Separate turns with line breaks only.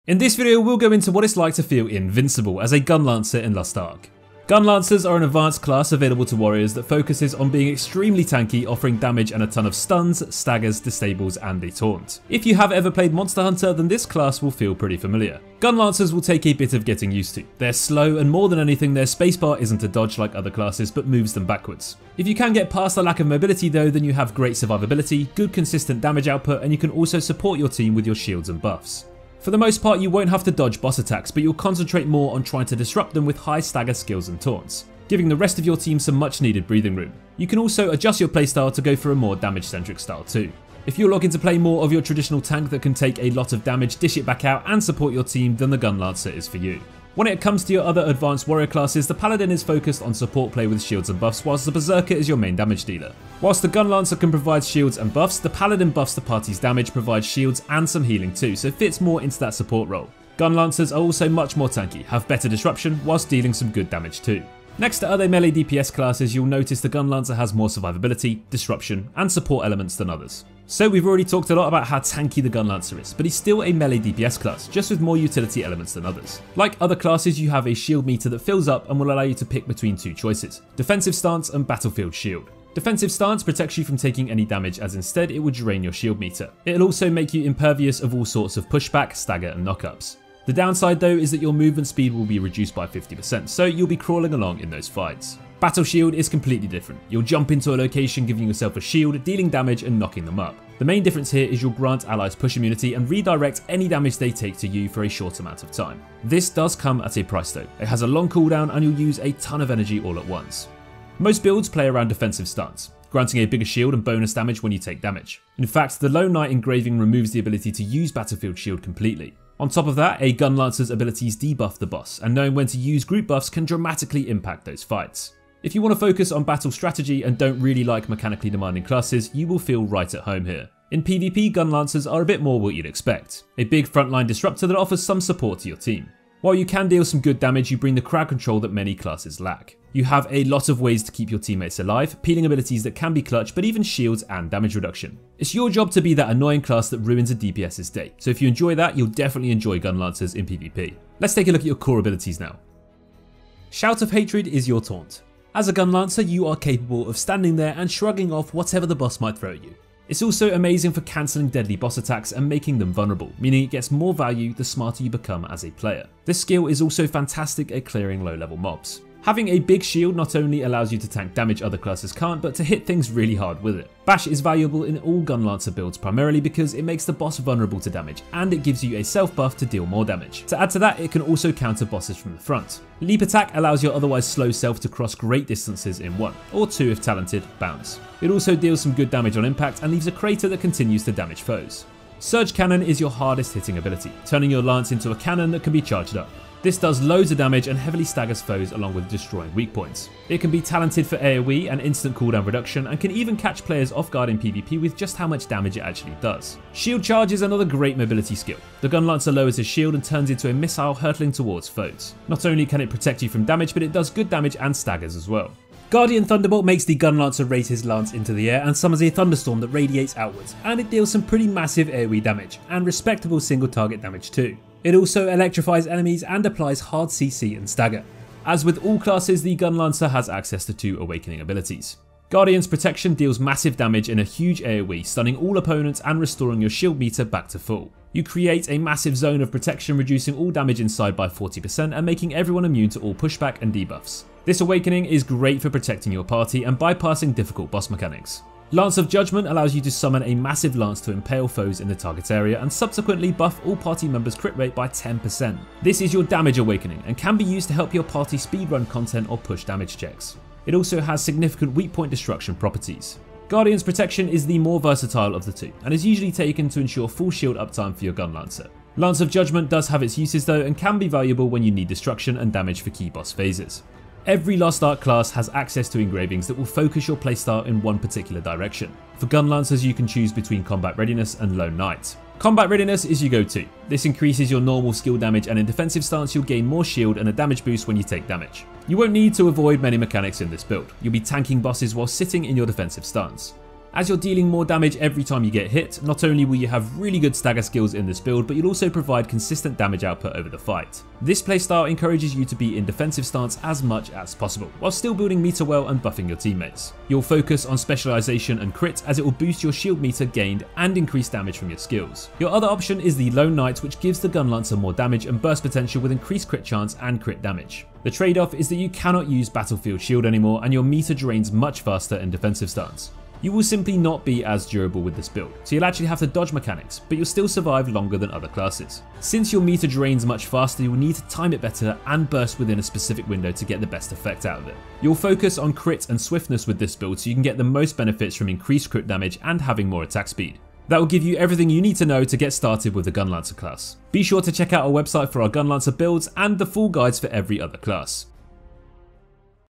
In this video, we'll go into what it's like to feel invincible as a Gunlancer in Lost Ark. Gunlancers are an advanced class available to warriors that focuses on being extremely tanky, offering damage and a ton of stuns, staggers, disables, and a taunt. If you have ever played Monster Hunter, then this class will feel pretty familiar. Gunlancers will take a bit of getting used to. They're slow, and more than anything, their spacebar isn't a dodge like other classes, but moves them backwards. If you can get past the lack of mobility though, then you have great survivability, good consistent damage output, and you can also support your team with your shields and buffs. For the most part, you won't have to dodge boss attacks, but you'll concentrate more on trying to disrupt them with high stagger skills and taunts, giving the rest of your team some much needed breathing room. You can also adjust your playstyle to go for a more damage centric style too. If you're looking to play more of your traditional tank that can take a lot of damage, dish it back out and support your team, then the Gunlancer is for you. When it comes to your other advanced warrior classes, the Paladin is focused on support play with shields and buffs, whilst the Berserker is your main damage dealer. Whilst the Gunlancer can provide shields and buffs, the Paladin buffs the party's damage, provides shields and some healing too, so fits more into that support role. Gunlancers are also much more tanky, have better disruption, whilst dealing some good damage too. Next to other melee DPS classes, you'll notice the Gunlancer has more survivability, disruption, and support elements than others. So we've already talked a lot about how tanky the Gunlancer is, but he's still a melee DPS class, just with more utility elements than others. Like other classes, you have a shield meter that fills up and will allow you to pick between two choices: defensive stance and battlefield shield. Defensive stance protects you from taking any damage, as instead it would drain your shield meter. It'll also make you impervious of all sorts of pushback, stagger, and knockups. The downside though is that your movement speed will be reduced by 50%, so you'll be crawling along in those fights. Battle Shield is completely different. You'll jump into a location giving yourself a shield, dealing damage and knocking them up. The main difference here is you'll grant allies push immunity and redirect any damage they take to you for a short amount of time. This does come at a price though. It has a long cooldown and you'll use a ton of energy all at once. Most builds play around defensive stance, granting a bigger shield and bonus damage when you take damage. In fact, the Lone Knight Engraving removes the ability to use Battlefield Shield completely. On top of that, a Gunlancer's abilities debuff the boss, and knowing when to use group buffs can dramatically impact those fights. If you want to focus on battle strategy and don't really like mechanically demanding classes, you will feel right at home here. In PvP, Gunlancers are a bit more what you'd expect. A big frontline disruptor that offers some support to your team. While you can deal some good damage, you bring the crowd control that many classes lack. You have a lot of ways to keep your teammates alive, peeling abilities that can be clutch, but even shields and damage reduction. It's your job to be that annoying class that ruins a DPS's day, so if you enjoy that, you'll definitely enjoy Gunlancers in PvP. Let's take a look at your core abilities now. Shout of Hatred is your taunt. As a Gunlancer, you are capable of standing there and shrugging off whatever the boss might throw at you. It's also amazing for cancelling deadly boss attacks and making them vulnerable, meaning it gets more value the smarter you become as a player. This skill is also fantastic at clearing low level mobs. Having a big shield not only allows you to tank damage other classes can't, but to hit things really hard with it. Bash is valuable in all Gunlancer builds primarily because it makes the boss vulnerable to damage, and it gives you a self buff to deal more damage. To add to that, it can also counter bosses from the front. Leap attack allows your otherwise slow self to cross great distances in 1, or 2 if talented, bounds. It also deals some good damage on impact and leaves a crater that continues to damage foes. Surge Cannon is your hardest hitting ability, turning your lance into a cannon that can be charged up. This does loads of damage and heavily staggers foes along with destroying weak points. It can be talented for AoE and instant cooldown reduction, and can even catch players off guard in PvP with just how much damage it actually does. Shield Charge is another great mobility skill. The Gunlancer lowers his shield and turns into a missile hurtling towards foes. Not only can it protect you from damage, but it does good damage and staggers as well. Guardian Thunderbolt makes the Gunlancer raise his lance into the air and summons a thunderstorm that radiates outwards, and it deals some pretty massive AoE damage, and respectable single target damage too. It also electrifies enemies and applies hard CC and stagger. As with all classes, the Gunlancer has access to 2 awakening abilities. Guardian's Protection deals massive damage in a huge AoE, stunning all opponents and restoring your shield meter back to full. You create a massive zone of protection, reducing all damage inside by 40% and making everyone immune to all pushback and debuffs. This awakening is great for protecting your party and bypassing difficult boss mechanics. Lance of Judgment allows you to summon a massive lance to impale foes in the target area and subsequently buff all party members' crit rate by 10%. This is your damage awakening and can be used to help your party speedrun content or push damage checks. It also has significant weak point destruction properties. Guardian's Protection is the more versatile of the two and is usually taken to ensure full shield uptime for your Gunlancer. Lance of Judgment does have its uses though and can be valuable when you need destruction and damage for key boss phases. Every Lost Ark class has access to engravings that will focus your playstyle in one particular direction. For Gunlancers, you can choose between Combat Readiness and Lone Knight. Combat Readiness is your go-to. This increases your normal skill damage, and in defensive stance you'll gain more shield and a damage boost when you take damage. You won't need to avoid many mechanics in this build. You'll be tanking bosses while sitting in your defensive stance. As you're dealing more damage every time you get hit, not only will you have really good stagger skills in this build, but you'll also provide consistent damage output over the fight. This playstyle encourages you to be in defensive stance as much as possible, while still building meter well and buffing your teammates. You'll focus on specialization and crit, as it will boost your shield meter gained and increase damage from your skills. Your other option is the Lone Knight, which gives the Gunlancer more damage and burst potential with increased crit chance and crit damage. The trade-off is that you cannot use Battlefield Shield anymore, and your meter drains much faster in defensive stance. You will simply not be as durable with this build, so you'll actually have to dodge mechanics, but you'll still survive longer than other classes. Since your meter drains much faster, you'll need to time it better and burst within a specific window to get the best effect out of it. You'll focus on crit and swiftness with this build so you can get the most benefits from increased crit damage and having more attack speed. That will give you everything you need to know to get started with the Gunlancer class. Be sure to check out our website for our Gunlancer builds and the full guides for every other class.